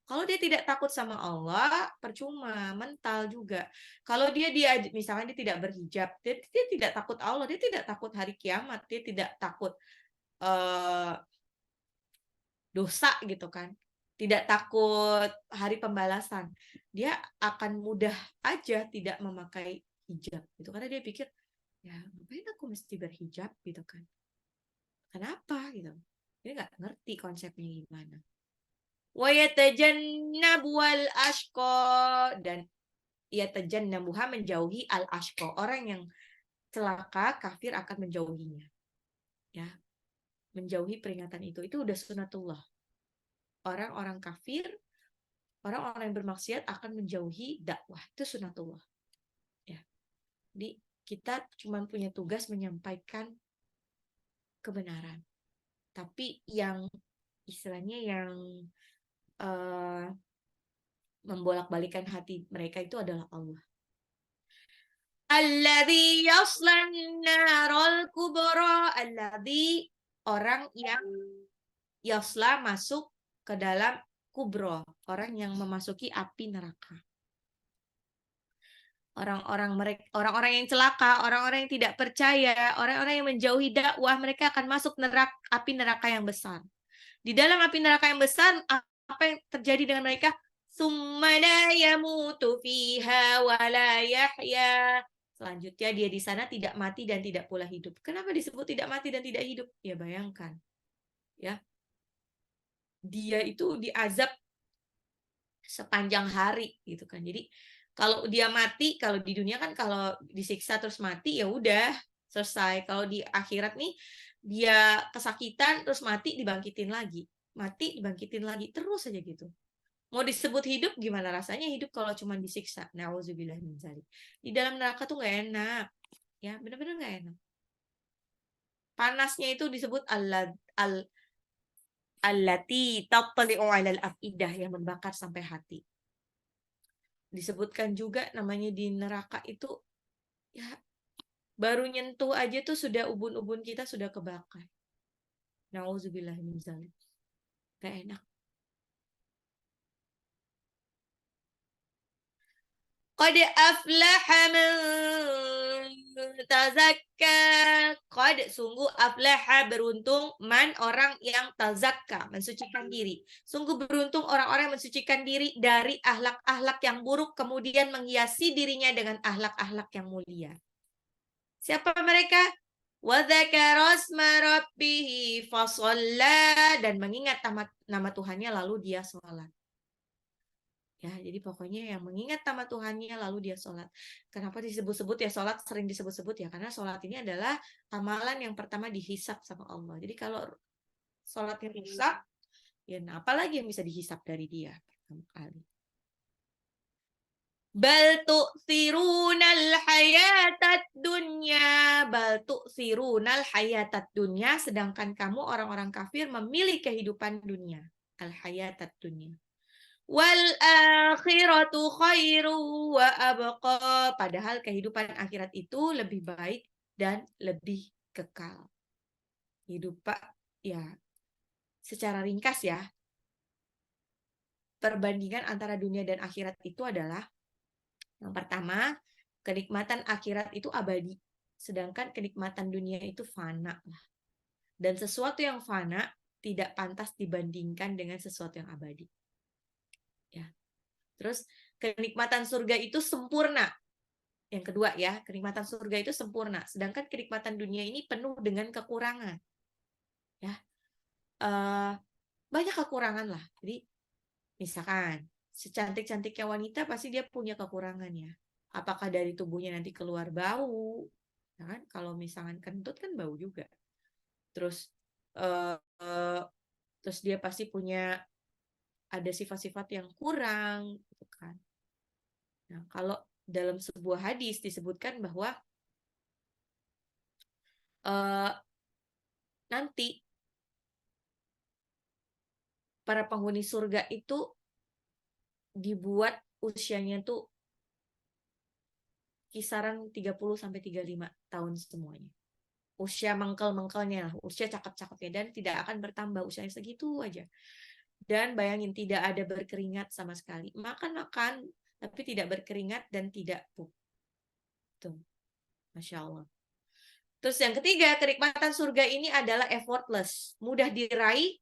A: Kalau dia tidak takut sama Allah, percuma, mental juga. Kalau dia misalnya dia tidak berhijab, dia tidak takut Allah, dia tidak takut hari kiamat, dia tidak takut dosa gitu kan. Tidak takut hari pembalasan. Dia akan mudah aja tidak memakai hijab gitu, karena dia pikir ya ngapain aku mesti berhijab gitu kan. Kenapa gitu? Dia nggak ngerti konsepnya gimana. Wa yatajannabuhal ashqa, dan yatajannabuha menjauhi al ashqa, orang yang celaka kafir akan menjauhinya. Ya. Menjauhi peringatan itu udah sunatullah. Orang-orang kafir, orang-orang yang bermaksiat akan menjauhi dakwah. Itu sunatullah. Ya. Jadi kita cuma punya tugas menyampaikan kebenaran. Tapi yang istilahnya yang membolak-balikan hati mereka itu adalah Allah. Alladzi yaslan narul kubra, alladzi, orang yang yasla masuk ke dalam kubro, orang yang memasuki api neraka. Orang-orang yang celaka, orang-orang yang tidak percaya, orang-orang yang menjauhi dakwah, mereka akan masuk api neraka yang besar. Di dalam api neraka yang besar, apa yang terjadi dengan mereka? Summa la yamutu fiha wa la yahya. Selanjutnya dia di sana tidak mati dan tidak pula hidup. Kenapa disebut tidak mati dan tidak hidup? Ya bayangkan. Ya. Dia itu diazab sepanjang hari gitu kan. Jadi kalau dia mati, kalau di dunia kan kalau disiksa terus mati ya udah selesai. Kalau di akhirat nih dia kesakitan terus mati dibangkitin lagi. Mati dibangkitin lagi terus aja gitu. Mau disebut hidup gimana rasanya hidup kalau cuma disiksa. Nauzubillah min dzalik. Di dalam neraka tuh nggak enak. Ya, benar-benar nggak enak. Panasnya itu disebut allati tattali'u 'alal afidah, yang membakar sampai hati. Disebutkan juga namanya di neraka itu ya baru nyentuh aja tuh sudah ubun-ubun kita sudah kebakar. Nauzubillah min dzalik. Gak enak. Qad aflaha man tazakka. Qad sungguh aflaha beruntung man orang yang tazakka, mensucikan diri. Sungguh beruntung orang-orang yang mensucikan diri dari akhlak-akhlak yang buruk kemudian menghiasi dirinya dengan akhlak-akhlak yang mulia. Siapa mereka? Wa dzakara asma rabbih fasalla, dan mengingat nama Tuhannya lalu dia sholat. Ya, jadi pokoknya yang mengingat nama Tuhannya lalu dia sholat. Kenapa disebut-sebut ya sholat, sering disebut-sebut ya? Karena sholat ini adalah amalan yang pertama dihisap sama Allah. Jadi kalau sholatnya rusak, ya nah apalagi yang bisa dihisap dari dia pertama kali. Bal tu'thirunal hayatad dunya. Bal tu'thirunal hayatad dunya. Sedangkan kamu orang-orang kafir memilih kehidupan dunia. Al hayatad dunya. Wal akhiratu khairu wa abqa. Padahal kehidupan akhirat itu lebih baik dan lebih kekal. Hidup Pak, ya secara ringkas ya. Perbandingan antara dunia dan akhirat itu adalah yang pertama, kenikmatan akhirat itu abadi. Sedangkan kenikmatan dunia itu fana. Dan sesuatu yang fana tidak pantas dibandingkan dengan sesuatu yang abadi. Ya. Terus kenikmatan surga itu sempurna. Yang kedua ya, kenikmatan surga itu sempurna. Sedangkan kenikmatan dunia ini penuh dengan kekurangan. Ya. Banyak kekurangan lah. Jadi misalkan secantik-cantiknya wanita pasti dia punya kekurangan ya. Apakah dari tubuhnya nanti keluar bau? Ya kan? Kalau misalkan kentut kan bau juga. Terus terus dia pasti punya ada sifat-sifat yang kurang gitu kan. Nah, kalau dalam sebuah hadis disebutkan bahwa nanti para penghuni surga itu dibuat usianya tuh kisaran 30 sampai 35 tahun semuanya. Usia mengkel-mengkelnya, usia cakep-cakepnya, dan tidak akan bertambah usianya segitu aja. Dan bayangin tidak ada berkeringat sama sekali. Makan-makan tapi tidak berkeringat dan tidak pup. Tuh. Masya Allah. Terus yang ketiga, kenikmatan surga ini adalah effortless, mudah diraih,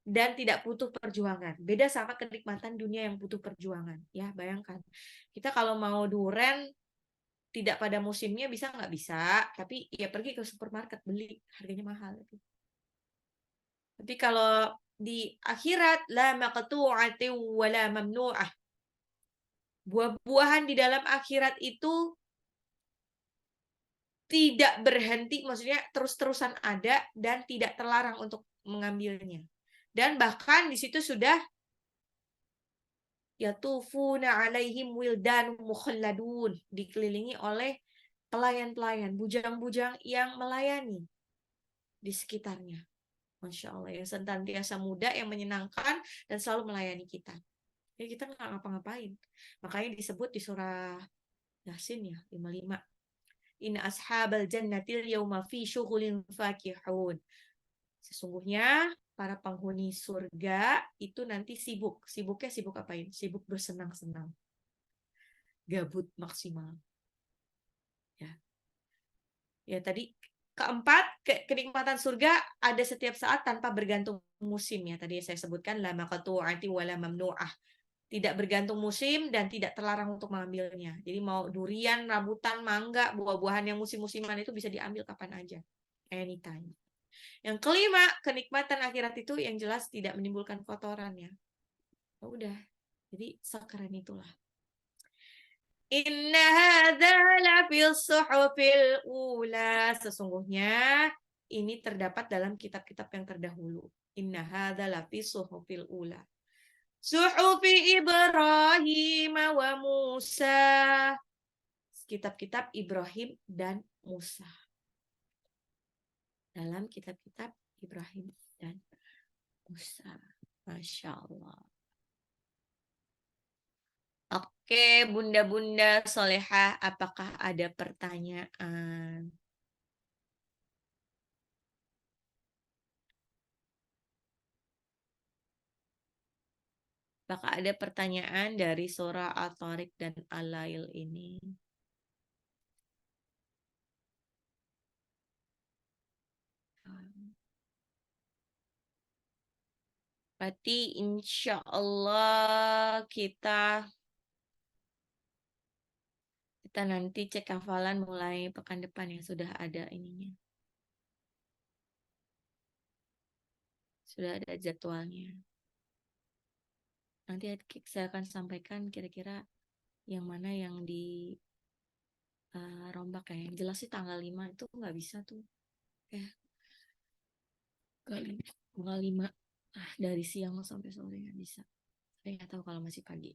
A: dan tidak butuh perjuangan. Beda sama kenikmatan dunia yang butuh perjuangan. Ya, bayangkan. Kita kalau mau duren tidak pada musimnya bisa nggak bisa, tapi ya pergi ke supermarket beli, harganya mahal. Tapi kalau di akhirat la maqtu'ati wa la mamnu'ah. Buah-buahan di dalam akhirat itu tidak berhenti, maksudnya terus-terusan ada dan tidak terlarang untuk mengambilnya. Dan bahkan di situ sudah yatufuna alaihim wildan mukhalladun, dikelilingi oleh pelayan-pelayan, bujang-bujang yang melayani di sekitarnya. Masya Allah, yang senantiasa muda, yang menyenangkan, dan selalu melayani kita. Jadi kita nggak ngapa-ngapain. Makanya disebut di surah Yasin ya, 55. Inna ashabal jannatil yawma fi syughulin fakihun. Sesungguhnya para penghuni surga itu nanti sibuk. Sibuknya sibuk apain? Sibuk bersenang-senang. Gabut maksimal. Ya. Ya tadi keempat, kenikmatan surga ada setiap saat tanpa bergantung musim ya. Tadi saya sebutkan la maqtu'ati wa la mamnu'ah. Tidak bergantung musim dan tidak terlarang untuk mengambilnya. Jadi mau durian, rambutan, mangga, buah-buahan yang musim-musiman itu bisa diambil kapan aja. Anytime. Yang kelima, kenikmatan akhirat itu yang jelas tidak menimbulkan kotoran ya. Udah. Jadi sekeren itulah. Inna hadza lafil suhufil ula. Sesungguhnya ini terdapat dalam kitab-kitab yang terdahulu. Inna hadza lafil suhufil ula. Suhufi Ibrahim wa Musa. Kitab-kitab Ibrahim dan Musa. Dalam kitab-kitab Ibrahim dan Musa. Masya Allah. Oke, bunda-bunda solehah, apakah ada pertanyaan? Apakah ada pertanyaan dari surah At-Tariq dan Al-Lail ini? Berarti insya Allah kita nanti cek hafalan mulai pekan depan yang sudah ada ininya. Sudah ada jadwalnya. Nanti saya akan sampaikan kira-kira yang mana yang di rombak ya. Yang jelas sih tanggal 5 itu nggak bisa tuh. Tanggal 5 dari siang sampai sore nggak bisa. Saya nggak tahu kalau masih pagi.